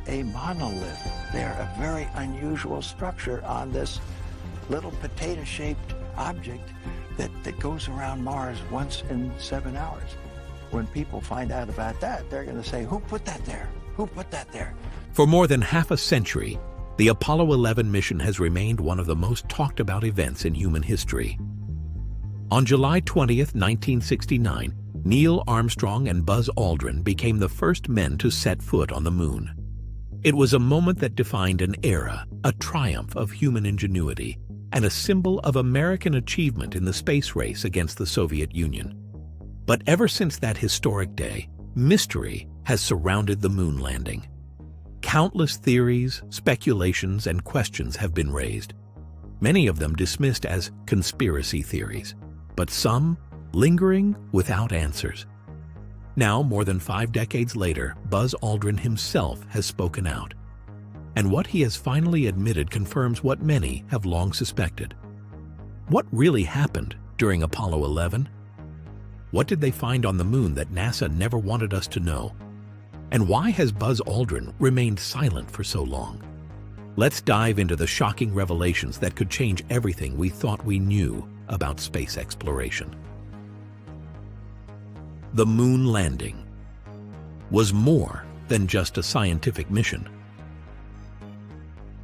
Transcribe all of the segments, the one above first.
a monolith there, a very unusual structure on this little potato-shaped object that goes around Mars once in 7 hours. When people find out about that, they're going to say, who put that there? Who put that there? For more than half a century, the Apollo 11 mission has remained one of the most talked about events in human history. On July 20th, 1969, Neil Armstrong and Buzz Aldrin became the first men to set foot on the moon. It was a moment that defined an era, a triumph of human ingenuity, and a symbol of American achievement in the space race against the Soviet Union. But ever since that historic day, mystery has surrounded the moon landing. Countless theories, speculations, and questions have been raised, many of them dismissed as conspiracy theories, but some lingering without answers. Now, more than 5 decades later, Buzz Aldrin himself has spoken out. And what he has finally admitted confirms what many have long suspected. What really happened during Apollo 11? What did they find on the moon that NASA never wanted us to know? And why has Buzz Aldrin remained silent for so long? Let's dive into the shocking revelations that could change everything we thought we knew about space exploration. The moon landing was more than just a scientific mission.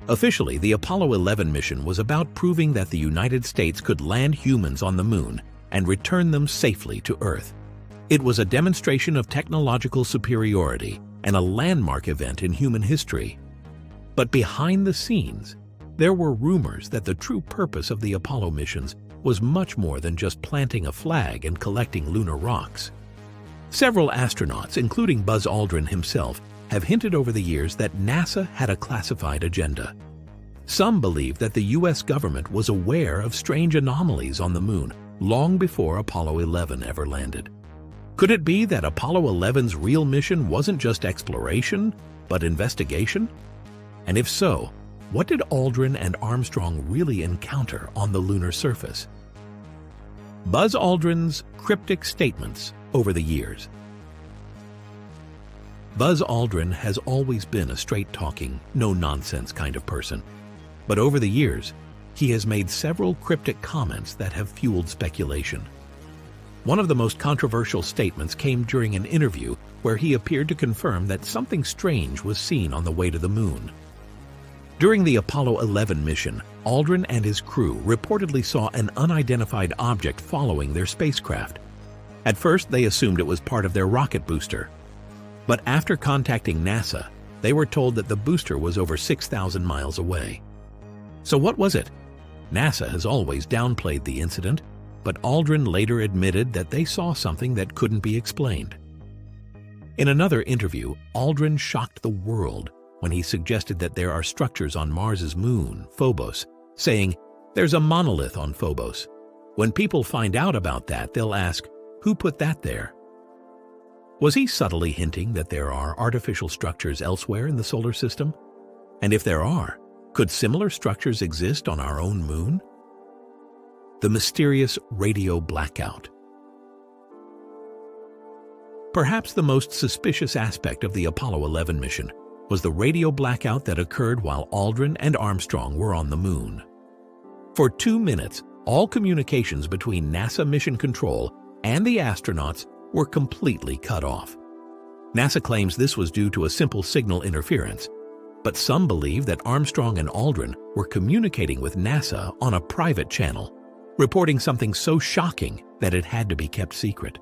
Officially, the Apollo 11 mission was about proving that the United States could land humans on the moon and return them safely to Earth. It was a demonstration of technological superiority and a landmark event in human history. But behind the scenes, there were rumors that the true purpose of the Apollo missions was much more than just planting a flag and collecting lunar rocks. Several astronauts, including Buzz Aldrin himself, have hinted over the years that NASA had a classified agenda. Some believe that the US government was aware of strange anomalies on the moon long before Apollo 11 ever landed. Could it be that Apollo 11's real mission wasn't just exploration, but investigation? And if so, what did Aldrin and Armstrong really encounter on the lunar surface? Buzz Aldrin's cryptic statements over the years. Buzz Aldrin has always been a straight-talking, no-nonsense kind of person. But over the years, he has made several cryptic comments that have fueled speculation. One of the most controversial statements came during an interview where he appeared to confirm that something strange was seen on the way to the moon. During the Apollo 11 mission, Aldrin and his crew reportedly saw an unidentified object following their spacecraft. At first, they assumed it was part of their rocket booster. But after contacting NASA, they were told that the booster was over 6,000 miles away. So what was it? NASA has always downplayed the incident, but Aldrin later admitted that they saw something that couldn't be explained. In another interview, Aldrin shocked the world when he suggested that there are structures on Mars's moon, Phobos, saying, "There's a monolith on Phobos." When people find out about that, they'll ask, who put that there? Was he subtly hinting that there are artificial structures elsewhere in the solar system? And if there are, could similar structures exist on our own moon? The mysterious radio blackout. Perhaps the most suspicious aspect of the Apollo 11 mission was the radio blackout that occurred while Aldrin and Armstrong were on the moon. For 2 minutes, all communications between NASA Mission Control and the astronauts were completely cut off. NASA claims this was due to a simple signal interference, but some believe that Armstrong and Aldrin were communicating with NASA on a private channel, reporting something so shocking that it had to be kept secret.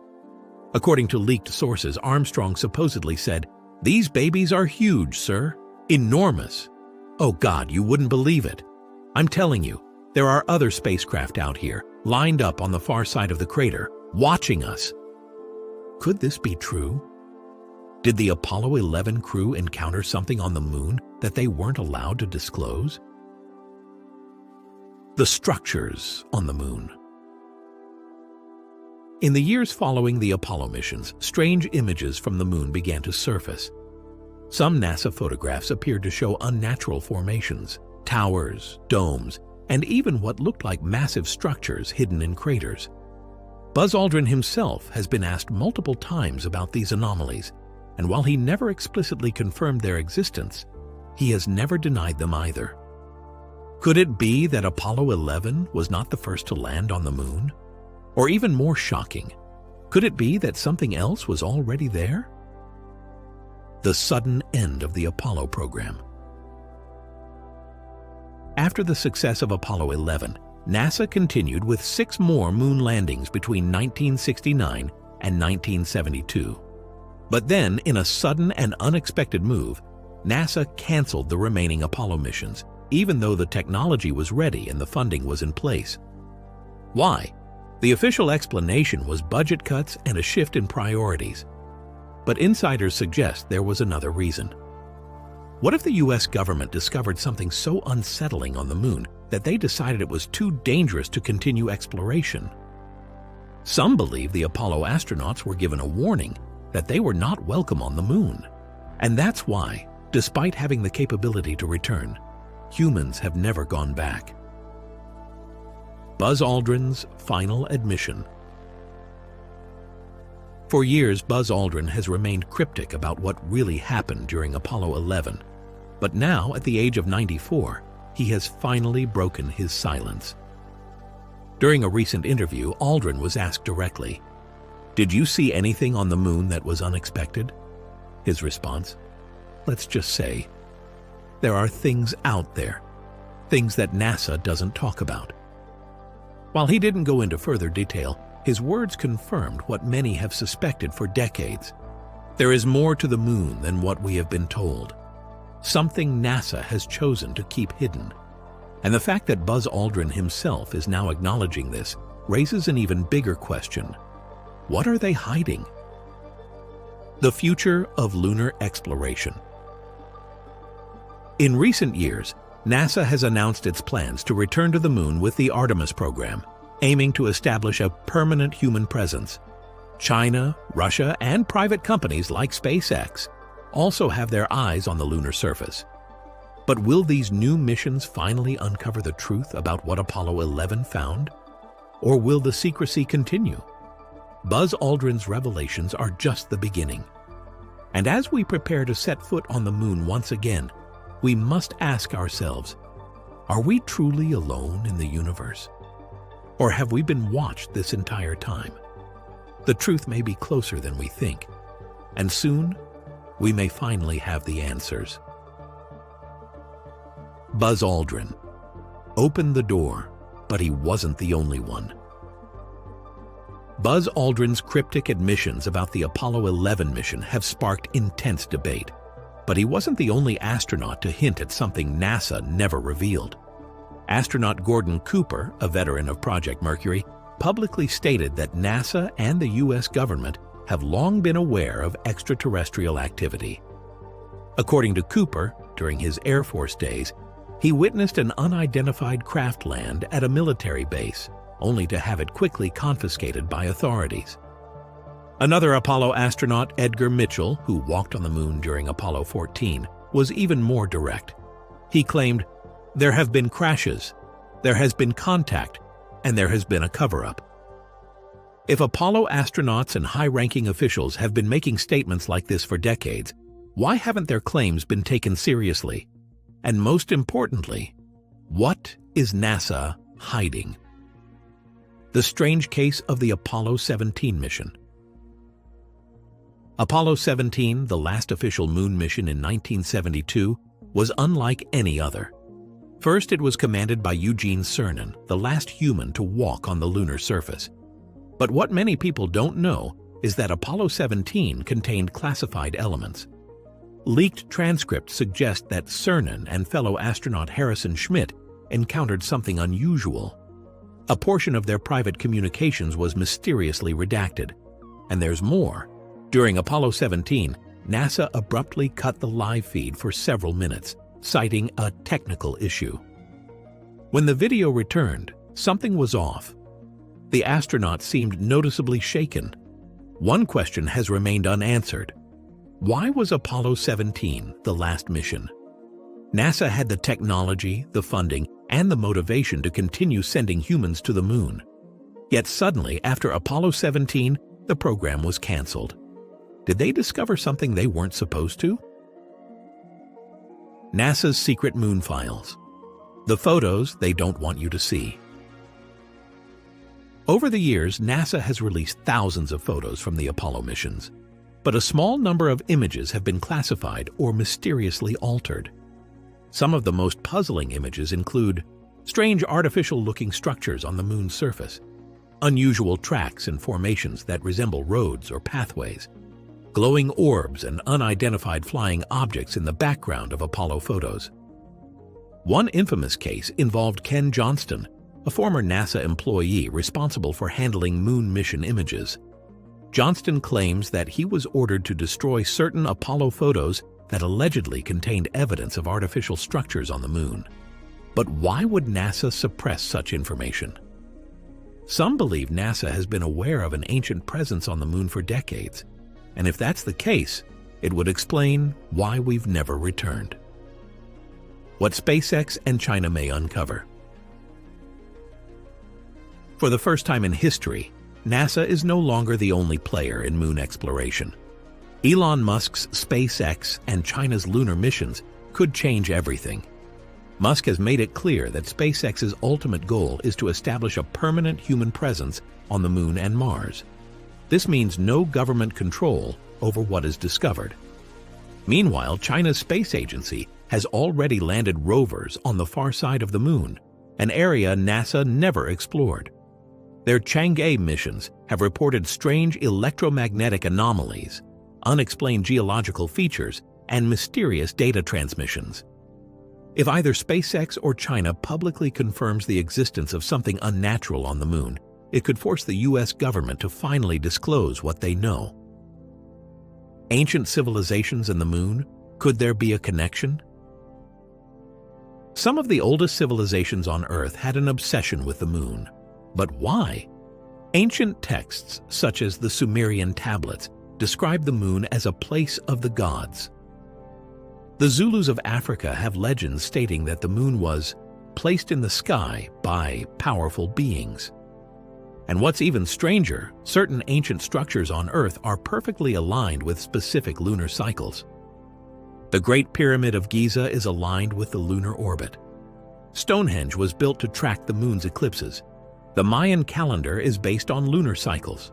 According to leaked sources, Armstrong supposedly said, "These babies are huge, sir. Enormous. Oh God, you wouldn't believe it. I'm telling you, there are other spacecraft out here, lined up on the far side of the crater, watching us." Could this be true? Did the Apollo 11 crew encounter something on the moon that they weren't allowed to disclose? The structures on the moon. In the years following the Apollo missions, strange images from the moon began to surface. Some NASA photographs appeared to show unnatural formations, towers, domes, and even what looked like massive structures hidden in craters. Buzz Aldrin himself has been asked multiple times about these anomalies, and while he never explicitly confirmed their existence, he has never denied them either. Could it be that Apollo 11 was not the first to land on the moon? Or even more shocking, could it be that something else was already there? The sudden end of the Apollo program. After the success of Apollo 11, NASA continued with 6 more moon landings between 1969 and 1972. But then, in a sudden and unexpected move, NASA canceled the remaining Apollo missions, even though the technology was ready and the funding was in place. Why? The official explanation was budget cuts and a shift in priorities. But insiders suggest there was another reason. What if the US government discovered something so unsettling on the moon that they decided it was too dangerous to continue exploration? Some believe the Apollo astronauts were given a warning that they were not welcome on the moon. And that's why, despite having the capability to return, humans have never gone back. Buzz Aldrin's final admission. For years, Buzz Aldrin has remained cryptic about what really happened during Apollo 11. But now, at the age of 94, he has finally broken his silence. During a recent interview, Aldrin was asked directly, "Did you see anything on the moon that was unexpected?" His response, "Let's just say, there are things out there, things that NASA doesn't talk about." While he didn't go into further detail, his words confirmed what many have suspected for decades. There is more to the moon than what we have been told. Something NASA has chosen to keep hidden. And the fact that Buzz Aldrin himself is now acknowledging this raises an even bigger question. What are they hiding? The future of lunar exploration. In recent years, NASA has announced its plans to return to the moon with the Artemis program, aiming to establish a permanent human presence. China, Russia, and private companies like SpaceX also have their eyes on the lunar surface. But will these new missions finally uncover the truth about what Apollo 11 found? Or will the secrecy continue? Buzz Aldrin's revelations are just the beginning. And as we prepare to set foot on the moon once again, we must ask ourselves, are we truly alone in the universe? Or have we been watched this entire time? The truth may be closer than we think, and soon we may finally have the answers. Buzz Aldrin opened the door, but he wasn't the only one. Buzz Aldrin's cryptic admissions about the Apollo 11 mission have sparked intense debate, but he wasn't the only astronaut to hint at something NASA never revealed. Astronaut Gordon Cooper, a veteran of Project Mercury, publicly stated that NASA and the US government have long been aware of extraterrestrial activity. According to Cooper, during his Air Force days, he witnessed an unidentified craft land at a military base, only to have it quickly confiscated by authorities. Another Apollo astronaut, Edgar Mitchell, who walked on the moon during Apollo 14, was even more direct. He claimed, "There have been crashes, there has been contact, and there has been a cover-up." If Apollo astronauts and high-ranking officials have been making statements like this for decades, why haven't their claims been taken seriously? And most importantly, what is NASA hiding? The strange case of the Apollo 17 mission. Apollo 17, the last official moon mission in 1972, was unlike any other. First, it was commanded by Eugene Cernan, the last human to walk on the lunar surface. But what many people don't know is that Apollo 17 contained classified elements. Leaked transcripts suggest that Cernan and fellow astronaut Harrison Schmitt encountered something unusual. A portion of their private communications was mysteriously redacted. And there's more. During Apollo 17, NASA abruptly cut the live feed for several minutes, citing a technical issue. When the video returned, something was off. The astronauts seemed noticeably shaken. One question has remained unanswered. Why was Apollo 17 the last mission? NASA had the technology, the funding, and the motivation to continue sending humans to the moon. Yet suddenly, after Apollo 17, the program was canceled. Did they discover something they weren't supposed to? NASA's secret moon files. The photos they don't want you to see. Over the years, NASA has released thousands of photos from the Apollo missions, but a small number of images have been classified or mysteriously altered. Some of the most puzzling images include strange artificial-looking structures on the moon's surface, unusual tracks and formations that resemble roads or pathways, glowing orbs and unidentified flying objects in the background of Apollo photos. One infamous case involved Ken Johnston, a former NASA employee responsible for handling moon mission images. Johnston claims that he was ordered to destroy certain Apollo photos that allegedly contained evidence of artificial structures on the moon. But why would NASA suppress such information? Some believe NASA has been aware of an ancient presence on the moon for decades, and if that's the case, it would explain why we've never returned. What SpaceX and China may uncover. For the first time in history, NASA is no longer the only player in moon exploration. Elon Musk's SpaceX and China's lunar missions could change everything. Musk has made it clear that SpaceX's ultimate goal is to establish a permanent human presence on the moon and Mars. This means no government control over what is discovered. Meanwhile, China's space agency has already landed rovers on the far side of the moon, an area NASA never explored. Their Chang'e missions have reported strange electromagnetic anomalies, unexplained geological features, and mysterious data transmissions. If either SpaceX or China publicly confirms the existence of something unnatural on the moon, it could force the US government to finally disclose what they know. Ancient civilizations and the moon? Could there be a connection? Some of the oldest civilizations on Earth had an obsession with the moon. But why? Ancient texts, such as the Sumerian tablets, describe the moon as a place of the gods. The Zulus of Africa have legends stating that the moon was placed in the sky by powerful beings. And what's even stranger, certain ancient structures on Earth are perfectly aligned with specific lunar cycles. The Great Pyramid of Giza is aligned with the lunar orbit. Stonehenge was built to track the moon's eclipses. The Mayan calendar is based on lunar cycles.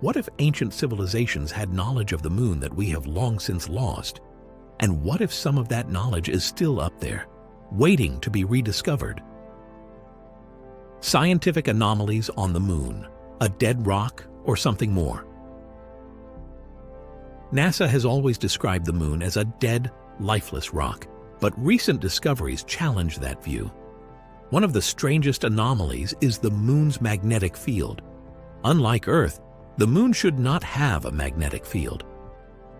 What if ancient civilizations had knowledge of the moon that we have long since lost? And what if some of that knowledge is still up there, waiting to be rediscovered? Scientific anomalies on the moon, a dead rock, or something more? NASA has always described the moon as a dead, lifeless rock, but recent discoveries challenge that view. One of the strangest anomalies is the moon's magnetic field. Unlike Earth, the moon should not have a magnetic field.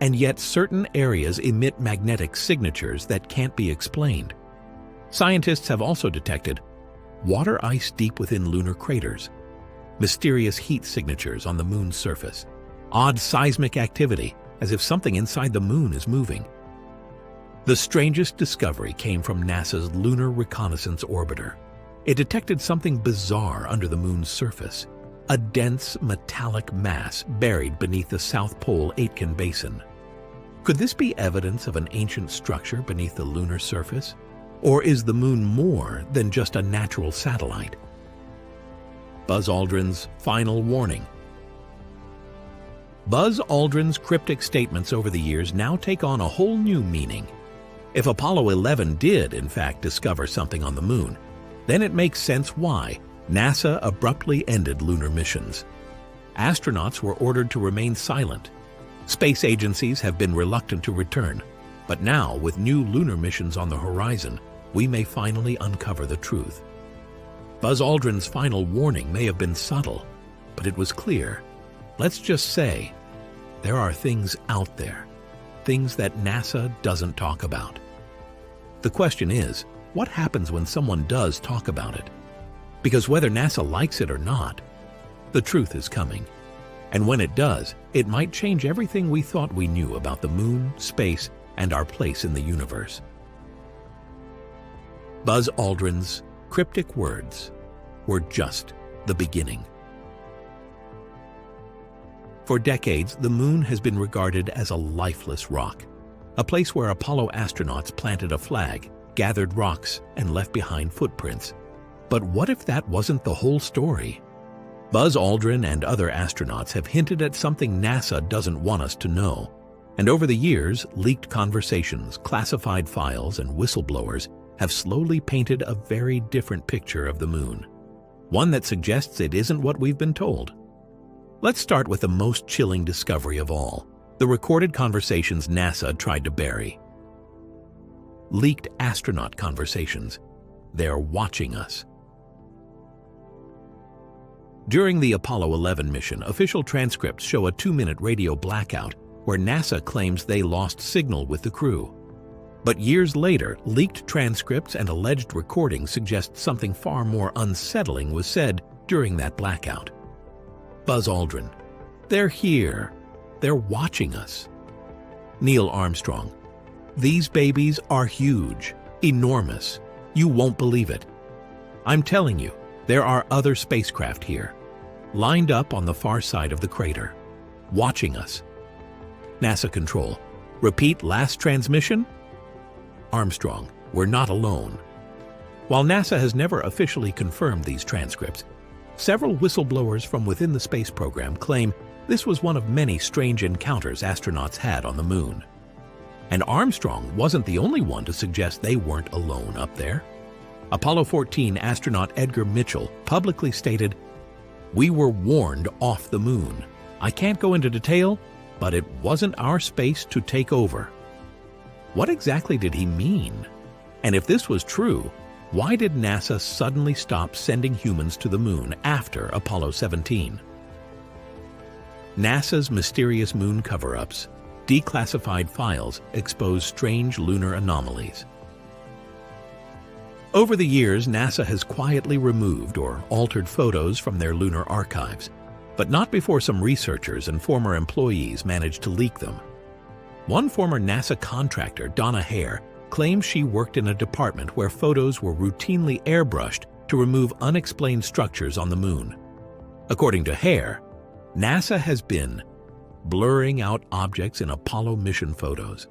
And yet certain areas emit magnetic signatures that can't be explained. Scientists have also detected water ice deep within lunar craters, mysterious heat signatures on the moon's surface, odd seismic activity as if something inside the moon is moving. The strangest discovery came from NASA's Lunar Reconnaissance Orbiter. It detected something bizarre under the moon's surface, a dense metallic mass buried beneath the South Pole Aitken Basin. Could this be evidence of an ancient structure beneath the lunar surface? Or is the moon more than just a natural satellite? Buzz Aldrin's final warning. Buzz Aldrin's cryptic statements over the years now take on a whole new meaning. If Apollo 11 did, in fact, discover something on the moon, then it makes sense why NASA abruptly ended lunar missions. Astronauts were ordered to remain silent. Space agencies have been reluctant to return, but now, with new lunar missions on the horizon, we may finally uncover the truth. Buzz Aldrin's final warning may have been subtle, but it was clear. Let's just say, there are things out there, things that NASA doesn't talk about. The question is, what happens when someone does talk about it? Because whether NASA likes it or not, the truth is coming. And when it does, it might change everything we thought we knew about the moon, space, and our place in the universe. Buzz Aldrin's cryptic words were just the beginning. For decades, the moon has been regarded as a lifeless rock, a place where Apollo astronauts planted a flag, gathered rocks, and left behind footprints. But what if that wasn't the whole story? Buzz Aldrin and other astronauts have hinted at something NASA doesn't want us to know. And over the years, leaked conversations, classified files, and whistleblowers have slowly painted a very different picture of the moon. One that suggests it isn't what we've been told. Let's start with the most chilling discovery of all, the recorded conversations NASA tried to bury. Leaked astronaut conversations. They're watching us. During the Apollo 11 mission, official transcripts show a 2-minute radio blackout where NASA claims they lost signal with the crew. But years later, leaked transcripts and alleged recordings suggest something far more unsettling was said during that blackout. Buzz Aldrin. They're here. They're watching us. Neil Armstrong. These babies are huge, enormous. You won't believe it. I'm telling you, there are other spacecraft here, lined up on the far side of the crater, watching us. NASA control. Repeat last transmission? Armstrong, we're not alone. While NASA has never officially confirmed these transcripts, several whistleblowers from within the space program claim this was one of many strange encounters astronauts had on the moon. And Armstrong wasn't the only one to suggest they weren't alone up there. Apollo 14 astronaut Edgar Mitchell publicly stated, "We were warned off the moon. I can't go into detail, but it wasn't our space to take over." What exactly did he mean? And if this was true, why did NASA suddenly stop sending humans to the moon after Apollo 17? NASA's mysterious moon cover-ups, declassified files expose strange lunar anomalies. Over the years, NASA has quietly removed or altered photos from their lunar archives, but not before some researchers and former employees managed to leak them. One former NASA contractor, Donna Hare, claims she worked in a department where photos were routinely airbrushed to remove unexplained structures on the moon. According to Hare, NASA has been blurring out objects in Apollo mission photos,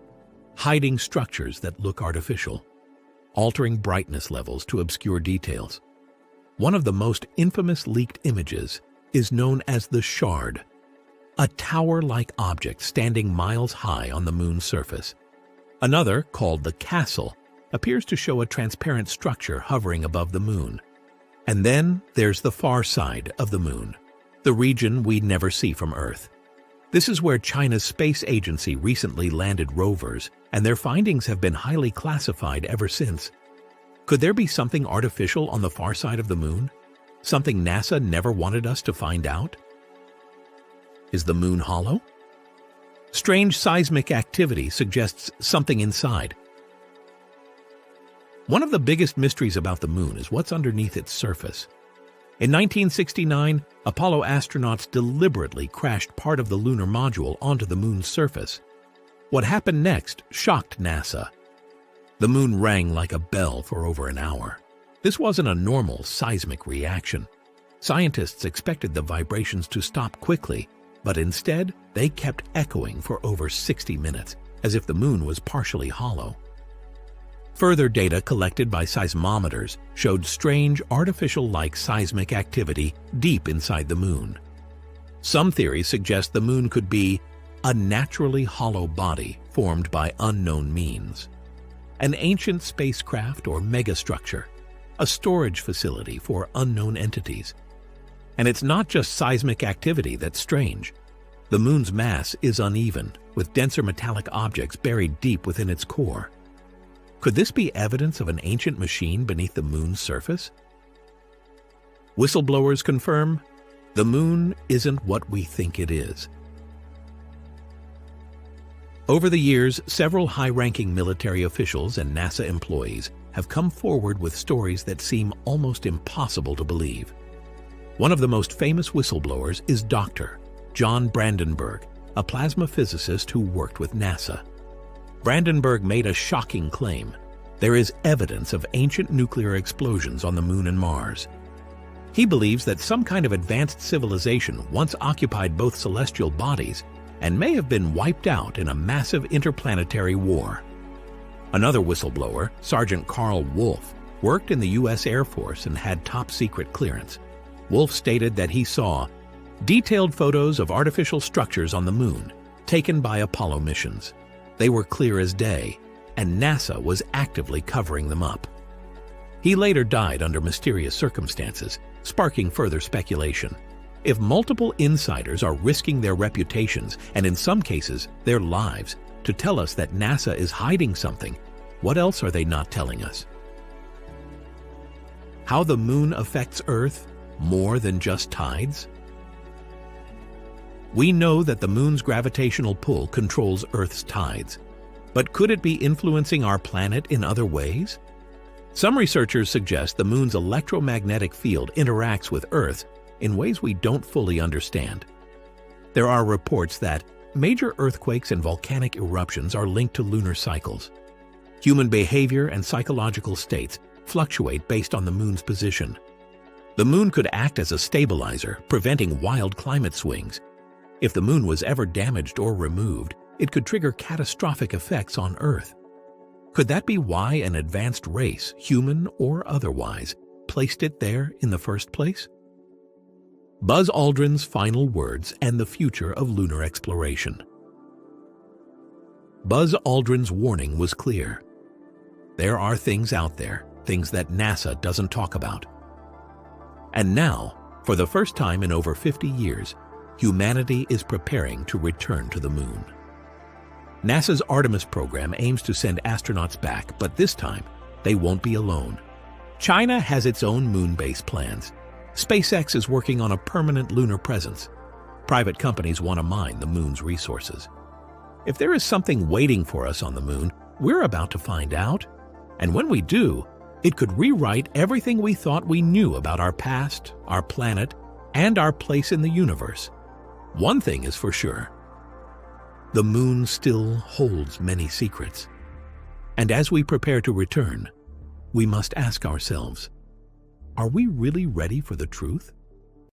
hiding structures that look artificial, altering brightness levels to obscure details. One of the most infamous leaked images is known as the Shard, a tower-like object standing miles high on the moon's surface. Another, called the Castle, appears to show a transparent structure hovering above the moon. And then there's the far side of the moon, the region we never see from Earth. This is where China's space agency recently landed rovers, and their findings have been highly classified ever since. Could there be something artificial on the far side of the moon? Something NASA never wanted us to find out? Is the moon hollow? Strange seismic activity suggests something inside. One of the biggest mysteries about the moon is what's underneath its surface. In 1969, Apollo astronauts deliberately crashed part of the lunar module onto the moon's surface. What happened next shocked NASA. The moon rang like a bell for over an hour. This wasn't a normal seismic reaction. Scientists expected the vibrations to stop quickly, but instead, they kept echoing for over 60 minutes, as if the moon was partially hollow. Further data collected by seismometers showed strange artificial-like seismic activity deep inside the moon. Some theories suggest the moon could be a naturally hollow body formed by unknown means, an ancient spacecraft or megastructure, a storage facility for unknown entities. And it's not just seismic activity that's strange. The moon's mass is uneven, with denser metallic objects buried deep within its core. Could this be evidence of an ancient machine beneath the moon's surface? Whistleblowers confirm the moon isn't what we think it is. Over the years, several high-ranking military officials and NASA employees have come forward with stories that seem almost impossible to believe. One of the most famous whistleblowers is Dr. John Brandenburg, a plasma physicist who worked with NASA. Brandenburg made a shocking claim. There is evidence of ancient nuclear explosions on the moon and Mars. He believes that some kind of advanced civilization once occupied both celestial bodies and may have been wiped out in a massive interplanetary war. Another whistleblower, Sergeant Carl Wolf, worked in the U.S. Air Force and had top-secret clearance. Wolf stated that he saw detailed photos of artificial structures on the moon taken by Apollo missions. They were clear as day, and NASA was actively covering them up. He later died under mysterious circumstances, sparking further speculation. If multiple insiders are risking their reputations, and in some cases their lives, to tell us that NASA is hiding something, what else are they not telling us? How the moon affects Earth more than just tides? We know that the moon's gravitational pull controls Earth's tides, but could it be influencing our planet in other ways? Some researchers suggest the moon's electromagnetic field interacts with Earth in ways we don't fully understand. There are reports that major earthquakes and volcanic eruptions are linked to lunar cycles. Human behavior and psychological states fluctuate based on the moon's position. The moon could act as a stabilizer, preventing wild climate swings. If the moon was ever damaged or removed, it could trigger catastrophic effects on Earth. Could that be why an advanced race, human or otherwise, placed it there in the first place? Buzz Aldrin's final words and the future of lunar exploration. Buzz Aldrin's warning was clear. There are things out there, things that NASA doesn't talk about. And now, for the first time in over 50 years, humanity is preparing to return to the moon. NASA's Artemis program aims to send astronauts back, but this time, they won't be alone. China has its own moon base plans. SpaceX is working on a permanent lunar presence. Private companies want to mine the moon's resources. If there is something waiting for us on the moon, we're about to find out. And when we do, it could rewrite everything we thought we knew about our past, our planet, and our place in the universe. One thing is for sure. The moon still holds many secrets. And as we prepare to return, we must ask ourselves, are we really ready for the truth?